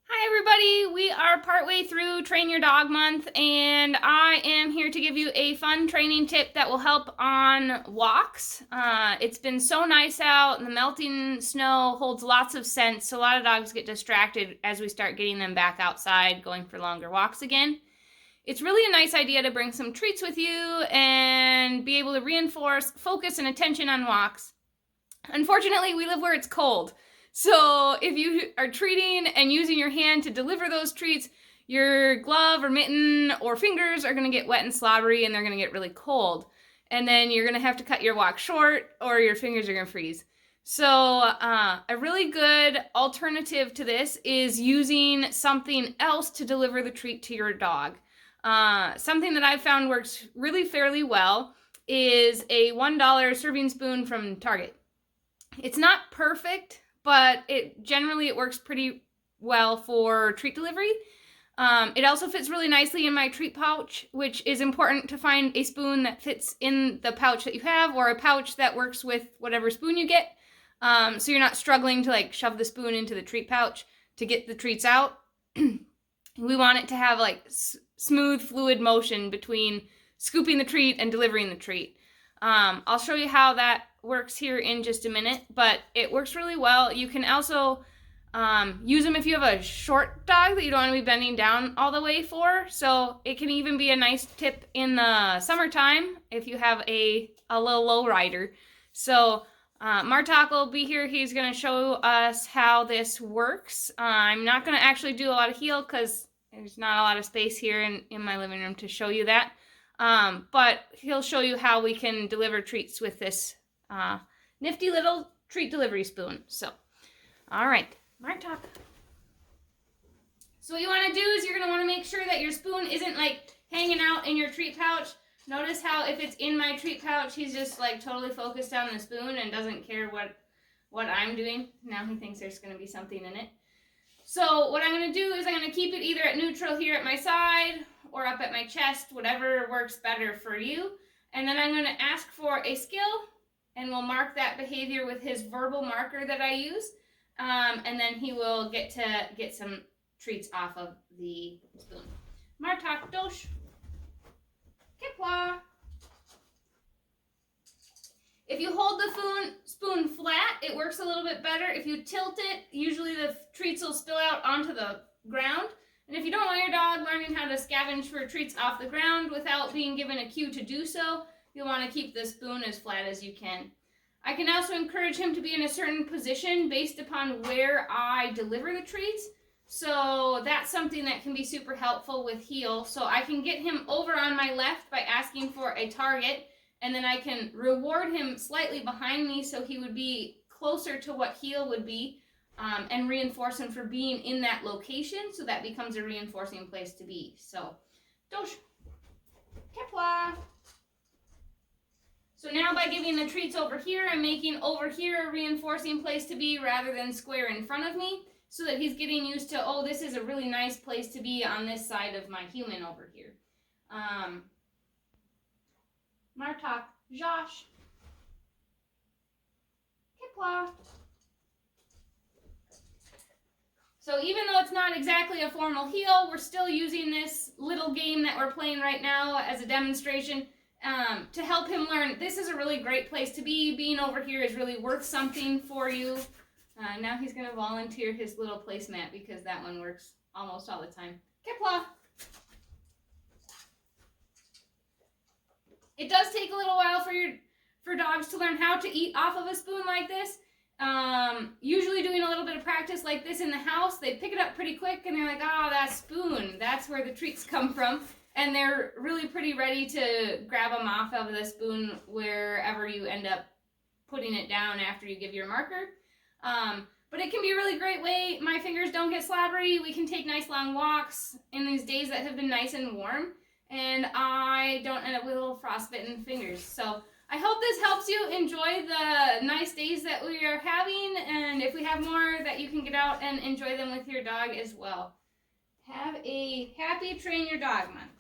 Hi everybody, we are partway through Train Your Dog Month and I am here to give you a fun training tip that will help on walks. It's been so nice out and the melting snow holds lots of scent, so a lot of dogs get distracted as we start getting them back outside going for longer walks again. It's really a nice idea to bring some treats with you and be able to reinforce focus and attention on walks. Unfortunately, we live where it's cold. So if you are treating and using your hand to deliver those treats, your glove or mitten or fingers are going to get wet and slobbery and they're going to get really cold. And then you're going to have to cut your walk short or your fingers are going to freeze. So a really good alternative to this is using something else to deliver the treat to your dog. Something that I've found works really fairly well is a $1 serving spoon from Target. It's not perfect, but it works pretty well for treat delivery. It also fits really nicely in my treat pouch, which is important to find a spoon that fits in the pouch that you have or a pouch that works with whatever spoon you get. So you're not struggling to shove the spoon into the treat pouch to get the treats out. We want it to have smooth fluid motion between scooping the treat and delivering the treat. I'll show you how that works here in just a minute, but it works really well. You can also use them if you have a short dog that you don't want to be bending down all the way for. So it can even be a nice tip in the summertime if you have a little low rider. So Martok will be here. He's going to show us how this works. I'm not going to actually do a lot of heel because there's not a lot of space here in my living room to show you that. But he'll show you how we can deliver treats with this nifty little treat delivery spoon. So, all right, Martok. So what you want to do is you're going to want to make sure that your spoon isn't hanging out in your treat pouch. Notice how if it's in my treat pouch, he's just totally focused on the spoon and doesn't care what I'm doing. Now he thinks there's going to be something in it. So what I'm going to do is I'm going to keep it either at neutral here at my side or up at my chest, whatever works better for you. And then I'm going to ask for a skill, and we'll mark that behavior with his verbal marker that I use. And then he will get some treats off of the spoon. Martok dosh. Kipwa. If you hold the spoon flat, it works a little bit better. If you tilt it, usually the treats will spill out onto the ground. And if you don't want your dog learning how to scavenge for treats off the ground without being given a cue to do so, you'll want to keep the spoon as flat as you can. I can also encourage him to be in a certain position based upon where I deliver the treats. So that's something that can be super helpful with heel. So I can get him over on my left by asking for a target, and then I can reward him slightly behind me so he would be closer to what heel would be. And reinforce him for being in that location, so that becomes a reinforcing place to be. So, dosh, kepla. So now by giving the treats over here, I'm making over here a reinforcing place to be rather than square in front of me, so that he's getting used to, oh, this is a really nice place to be on this side of my human over here. Martok, Josh, kepla. So even though it's not exactly a formal heel, we're still using this little game that we're playing right now as a demonstration to help him learn this is a really great place to be. Being over here is really worth something for you. Now he's going to volunteer his little placemat because that one works almost all the time. Kepla! It does take a little while for dogs to learn how to eat off of a spoon like this. Usually doing a little bit of practice like this in the house, they pick it up pretty quick and they're like, oh, that spoon, that's where the treats come from. And they're really pretty ready to grab them off of the spoon wherever you end up putting it down after you give your marker. But it can be a really great way. My fingers don't get slobbery. We can take nice long walks in these days that have been nice and warm. And I don't end up with little frostbitten fingers. So I hope this helps you enjoy the nice days that we are having, and if we have more, that you can get out and enjoy them with your dog as well. Have a happy Train Your Dog Month.